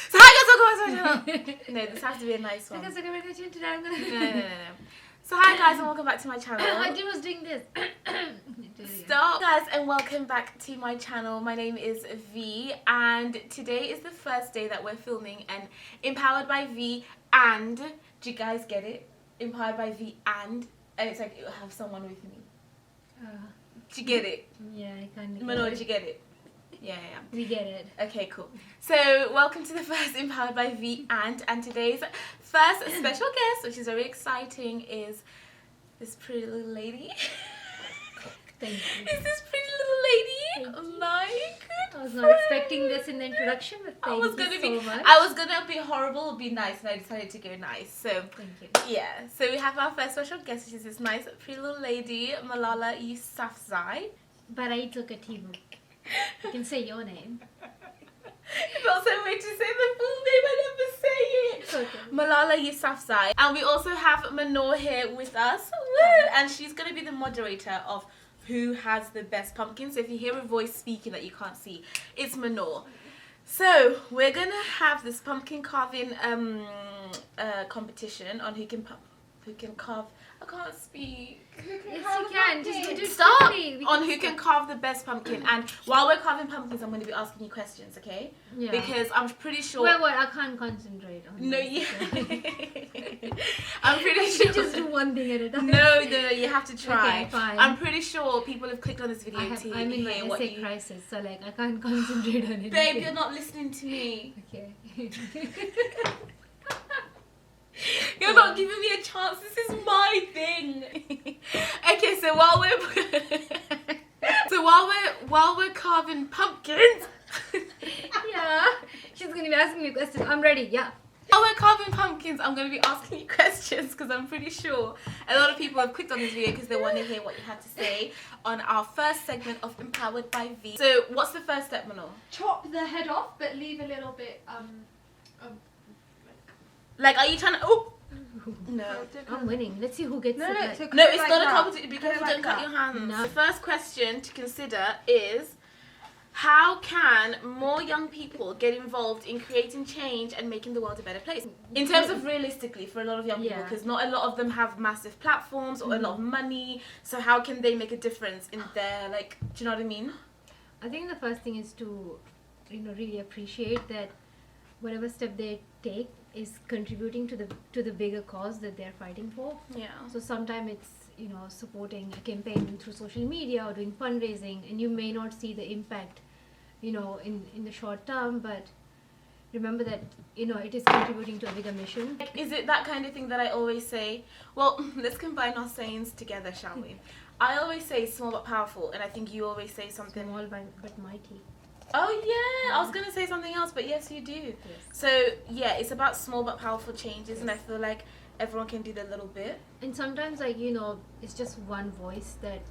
So hi guys, welcome back to my channel. No, this has to be a nice one. Today I'm gonna. No. So hi guys and welcome back to my channel. I was doing this. Stop guys and welcome back to my channel. My name is V and today is the first day that we're filming an Empowered by V and, do you guys get it? Empowered by V and it's like it will have someone with me. Do you get it? Yeah, I can't. Mano, did you get it? Yeah. We get it. Okay, cool. So welcome to the first Empowered by V and today's first special guest, which is very exciting, is this pretty little lady. Thank you. Is this pretty little lady? Thank you. My I good was not friend. expecting this in the introduction, but I thank was you gonna so much. I was gonna be horrible or be nice, and I decided to go nice. So Thank you. yeah. So we have our first special guest, which is this nice pretty little lady, Malala Yousafzai. But I took Kativhu. You can say your name. It's also a way to say the full name. I never say it. Okay. Malala Yousafzai. And we also have Manor here with us. Woo! And she's going to be the moderator of who has the best pumpkin. So if you hear a voice speaking that you can't see, it's Manor. So we're going to have this pumpkin carving competition on who can carve. I can't speak. Yes, you can. Just do it Stop! quickly. On who can carve the best pumpkin. And while we're carving pumpkins, I'm going to be asking you questions, okay? Yeah. Because I'm pretty sure... Wait, what? I can't concentrate on No, this. yeah. I'm pretty I sure... should just do one thing at a time. No, you have to try. Okay, fine. I'm pretty sure people have clicked on this video I'm in my hear what essay you... crisis, so like I can't concentrate on it. Babe, you're not listening to me. Okay. You're not giving me a chance. This is my thing. Okay, so while we're carving pumpkins. Yeah. She's gonna be asking me questions. I'm ready. Yeah. While we're carving pumpkins, I'm going to be asking you questions because I'm pretty sure a lot of people have clicked on this video because they want to hear what you have to say on our first segment of Empowered by V. So, what's the first step, Manor? Chop the head off, but leave a little bit. Like, are you trying to? Oh, no. I'm winning. Let's see who gets No, it. no, right. so No, cut it it's like not a that. competition because Cut you it don't like cut that. your hands. No. The first question to consider is, how can more young people get involved in creating change and making the world a better place? In terms of realistically, for a lot of young people, Yeah. because not a lot of them have massive platforms or a lot of money. So how can they make a difference in their, like, do you know what I mean? I think the first thing is to, really appreciate that whatever step they take is contributing to the bigger cause that they're fighting for. Yeah. So sometimes it's supporting a campaign through social media or doing fundraising, and you may not see the impact in the short term, but remember that it is contributing to a bigger mission. Is it that kind of thing that I always say? Well, let's combine our sayings together, shall we? I always say small but powerful, and I think you always say something. Small but mighty. Oh yeah, I was gonna say something else, but yes, you do. Yes. So yeah, it's about small but powerful changes, and I feel like everyone can do their little bit. And sometimes it's just one voice that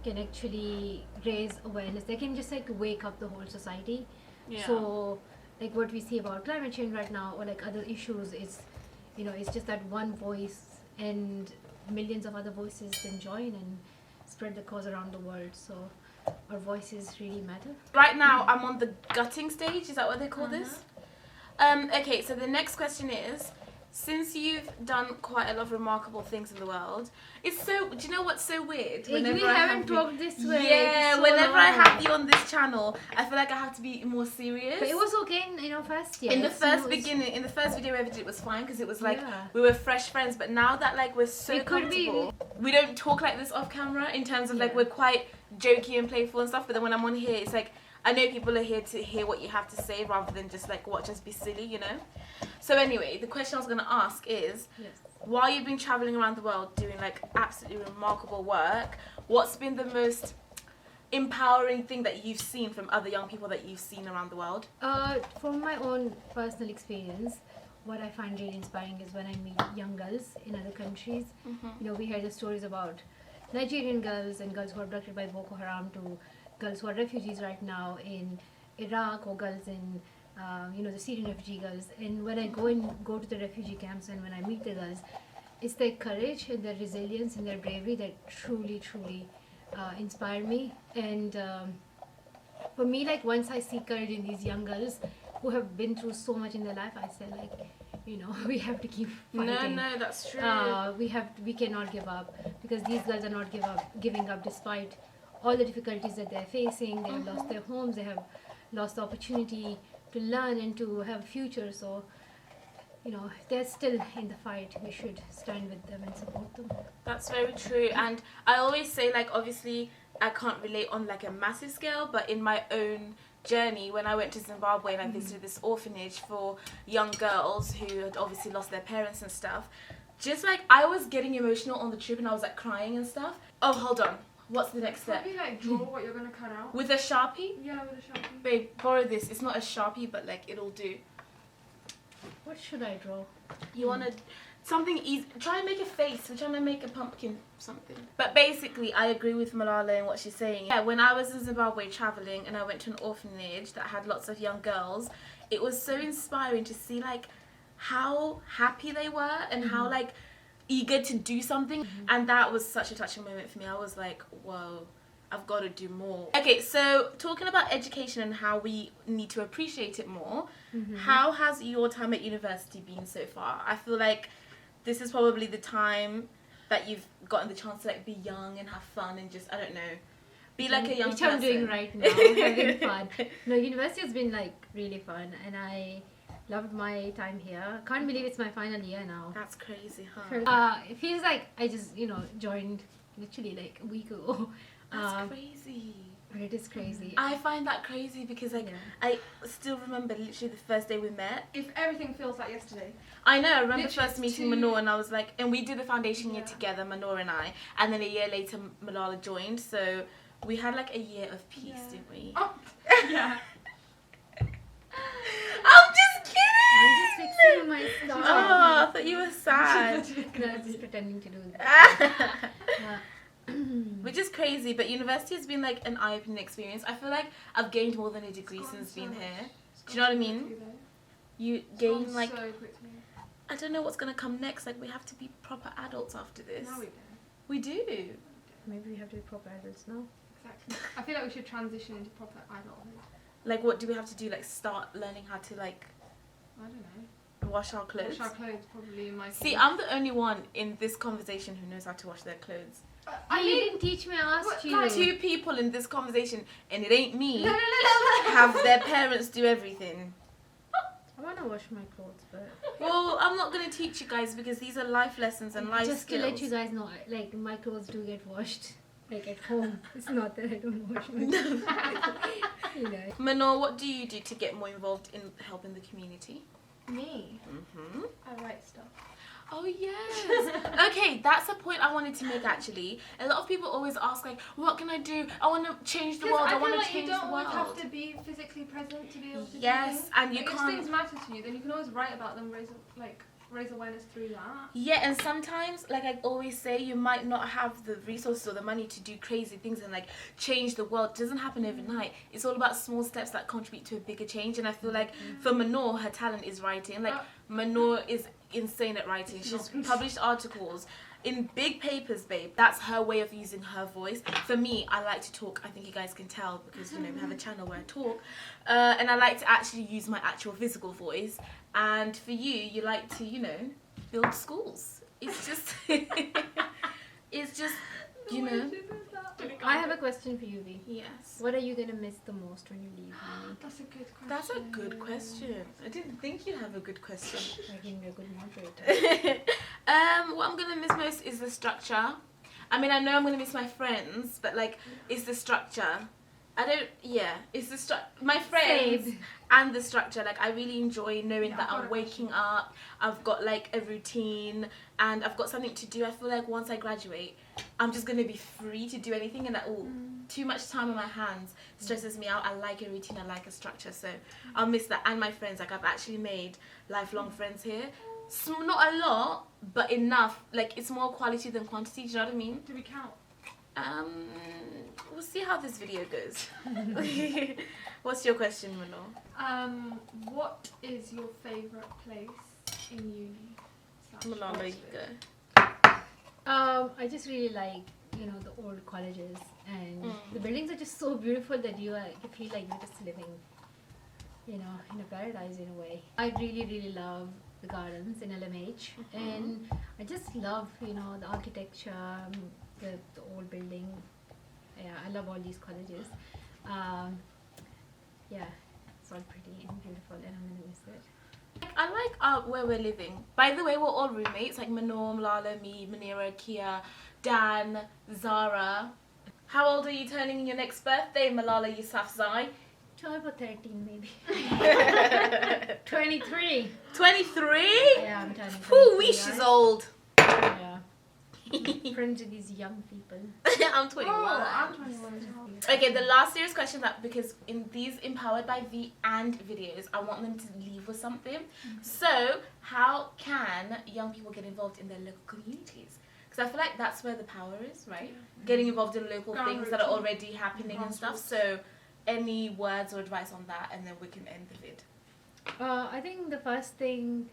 can actually raise awareness. They can just wake up the whole society. Yeah. So like what we see about climate change right now, or like other issues, is it's just that one voice, and millions of other voices can join and spread the cause around the world. So our voices really matter. Right now, I'm on the gutting stage. Is that what they call this? Okay, so the next question is, since you've done quite a lot of remarkable things in the world, it's so. Do you know what's so weird? We haven't talked this way. Yeah, so whenever I long. have you on this channel, I feel like I have to be more serious. But it was okay in first year. In the first beginning, in the first video we ever did, it was fine because it was like Yeah. we were fresh friends. But now that we're so It could be- comfortable, we don't talk like this off camera. In terms of Yeah. we're quite jokey and playful and stuff. But then when I'm on here, it's like I know people are here to hear what you have to say rather than just watch us be silly, So anyway, the question I was gonna ask is, Yes. while you've been traveling around the world doing absolutely remarkable work, what's been the most empowering thing that you've seen from other young people that you've seen around the world? From my own personal experience, what I find really inspiring is when I meet young girls in other countries. We hear the stories about Nigerian girls and girls who are abducted by Boko Haram, to girls who are refugees right now in Iraq, or girls in the Syrian refugee girls. And when I go to the refugee camps, and when I meet the girls, it's their courage and their resilience and their bravery that truly inspire me. And for me, once I see courage in these young girls, who have been through so much in their life, I say like, you know, we have to keep fighting. No, that's true. We cannot give up, because these girls are not giving up despite all the difficulties that they're facing. They have lost their homes, they have lost the opportunity to learn and to have a future. So, you know, they're still in the fight. We should stand with them and support them. That's very true. And I always say, like, obviously I can't relate on like a massive scale, but in my own journey, when I went to Zimbabwe and I visited this orphanage for young girls who had obviously lost their parents and stuff, just like I was getting emotional on the trip and I was like crying and stuff. Oh, hold on. What's the next step? Maybe like draw what you're gonna cut out. With a Sharpie? Yeah, with a Sharpie. Babe, borrow this. It's not a Sharpie, but like it'll do. What should I draw? You want to something easy. Try and make a face. We're trying to make a pumpkin something. But basically, I agree with Malala and what she's saying. Yeah, when I was in Zimbabwe traveling and I went to an orphanage that had lots of young girls, it was so inspiring to see like how happy they were and how like eager to do something. And that was such a touching moment for me. I was like, whoa, I've got to do more. Okay, so talking about education and how we need to appreciate it more, how has your time at university been so far? I feel like this is probably the time that you've gotten the chance to like be young and have fun and just, I don't know, be like a young Which person. I'm doing right now, having fun. No, university has been like really fun and I loved my time here. Can't believe it's my final year now. That's crazy, huh? It feels like I just, you know, joined literally like a week ago. That's crazy. But it is crazy. I find that crazy because like I still remember literally the first day we met. If everything feels like yesterday. I know, I remember Literally first meeting two- Manor and I was like, and we did the foundation year Yeah. together, Manor and I, and then a year later Malala joined, so we had like a year of peace, Yeah. didn't we? Oh, yeah. I'm just kidding! I'm just fixing my stuff. Oh, I thought you were sad. No, I'm just pretending to do that. Which is crazy, but university has been like an eye-opening experience. I feel like I've gained more than a degree It's gone since so being much. here. It's Do you know what I gone mean? quickly, though. You It's gain gone like, so quickly. I don't know what's gonna come next. Like we have to be proper adults after this. Now we do. We do. Maybe we have to be proper adults now. Exactly. I feel like we should transition into proper adulthood. Like what do we have to do? Like start learning how to like I don't know. wash our clothes? Wash our clothes, probably in my See, case. I'm the only one in this conversation who knows how to wash their clothes. I you mean, didn't teach me, I asked what, you. like, Two people in this conversation, and it ain't me, no. have their parents do everything. I want to wash my clothes, but Well, I'm not going to teach you guys because these are life lessons and life just skills. to let you guys know, like my clothes do get washed, like at home. It's not that I don't wash my clothes. You know. Manor, what do you do to get more involved in helping the community? Me. Mm-hmm. I write stuff. Oh yes. Okay, that's a point I wanted to make actually. A lot of people always ask like, what can I do? I want to change the world. I I want feel to like you change don't the always world. have to be physically present to be able to do Yes, things. and you Like, if can't. things matter to you, then you can always write about them, raise awareness through that. Yeah, and sometimes, like I always say, you might not have the resources or the money to do crazy things and like change the world. It doesn't happen overnight. It's all about small steps that contribute to a bigger change. And I feel like for Manor, her talent is writing. Like Manor is insane at writing. She's published articles in big papers, babe. That's her way of using her voice. For me, I like to talk. I think you guys can tell because you know we have a channel where I talk, and I like to actually use my actual physical voice. And for you, you like to, you know, build schools. It's just, it's just, you know. I have a question for you, V. Yes. What are you gonna miss the most when you leave uni? That's a good question. That's a good question. I didn't think you'd have a good question. I think you're a good moderator. What I'm gonna miss most is the structure. I mean, I know I'm gonna miss my friends, but like, it's the structure. It's the my friends Same. and the structure. Like, I really enjoy knowing Yeah, that I've got I'm a waking up, I've got like a routine, and I've got something to do. I feel like once I graduate, I'm just gonna be free to do anything, and that too much time on my hands stresses me out. I like a routine, I like a structure, so I'll miss that. And my friends, like I've actually made lifelong friends here. Not a lot, but enough. Like, it's more quality than quantity. Do you know what I mean? Do we count? We'll see how this video goes. What's your question, Manor? What is your favourite place in uni? Malala, you go. I just really like, you know, the old colleges and the buildings are just so beautiful that you feel like you're just living you know, in a paradise in a way. I really, really love the gardens in LMH, and I just love, you know, the architecture, the old building. Yeah, I love all these colleges. Yeah, it's all pretty and beautiful, and I'm gonna miss it. I like where we're living. By the way, we're all roommates, like Manor, Malala, me, Manira, Kia, Dan, Zara. How old are you turning in your next birthday, Malala Yousafzai? 12 or 13 maybe. 23. 23? Yeah, I'm turning 23. Ooh, she's old. Yeah. Friends with these young people. I'm 21. Oh, I'm 21 as well. Okay, the last serious question, that because in these Empowered by V and videos, I want them to leave with something. So, how can young people get involved in their local communities? Because I feel like that's where the power is, right? Getting involved in local things that are already happening and stuff. So, any words or advice on that, and then we can end the vid. I think the first thing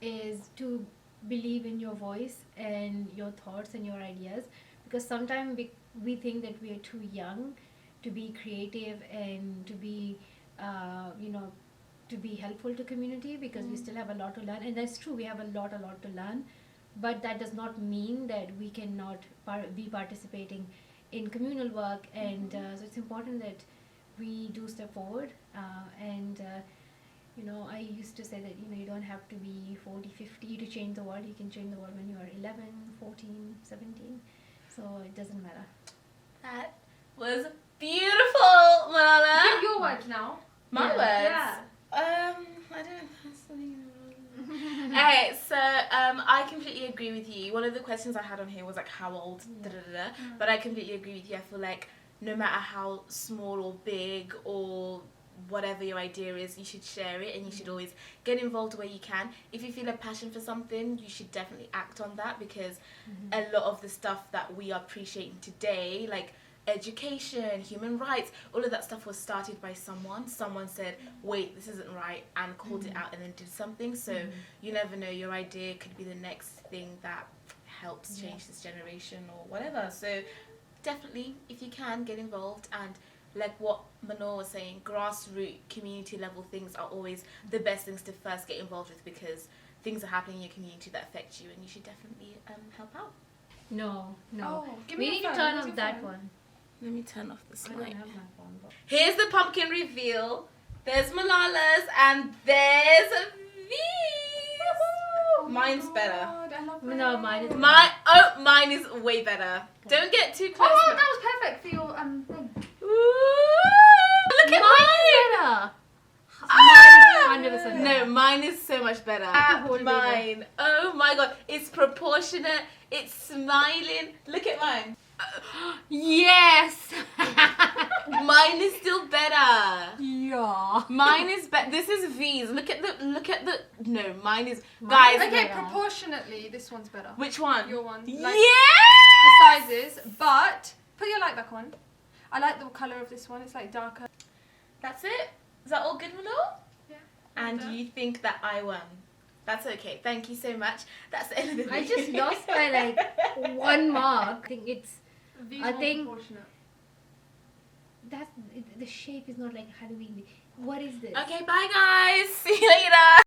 is to believe in your voice and your thoughts and your ideas, because sometimes we think that we are too young to be creative and to be you know, to be helpful to community, because we still have a lot to learn, and that's true, we have a lot to learn, but that does not mean that we cannot be participating in communal work. And so it's important that we do step forward, and you know, I used to say that, you know, you don't have to be 40, 50 to change the world. You can change the world when you are 11, 14, 17. So it doesn't matter. That was beautiful, Malala. Give your words now. My words? Yeah. I don't. Okay, so I completely agree with you. One of the questions I had on here was like, how old? But I completely agree with you. I feel like no matter how small or big or whatever your idea is, you should share it, and you should always get involved where you can. If you feel a passion for something, you should definitely act on that, because a lot of the stuff that we are appreciating today, like education, human rights, all of that stuff was started by someone. Someone said, wait, this isn't right, and called it out and then did something. So you never know, your idea could be the next thing that helps change this generation or whatever. So definitely, if you can, get involved. And like what Manor was saying, grassroots, community level things are always the best things to first get involved with, because things are happening in your community that affect you, and you should definitely help out. No. Oh, give We me need your to phone. turn Where's off your that phone? one. Let me turn off this I don't light. have my phone. But Here's the pumpkin reveal. There's Malala's and there's V's. Mine's better. God, I love no, mine is Mine is way better. Don't get too close. Oh, now. that was perfect for your thing. Ooh, look at mine. Ah! 100% No, mine is so much better. hold me Mine. Oh my god, it's proportionate. It's smiling. Look at mine. Yes. Mine is still better. Yeah. Mine is better. This is V's. Look at the. No, mine is. Guys, Okay, better. proportionately, this one's better. which one? Your one. Yeah. Like, the sizes, but put your light back on. I like the colour of this one. It's like darker. That's it. Is that all good, Manor? Yeah. And you think that I won? That's okay. Thank you so much. That's the end of the video. I just lost by like 1 mark. I think it's These I more think- proportionate. the shape is not like Halloween. What is this? Okay, bye guys. See you later.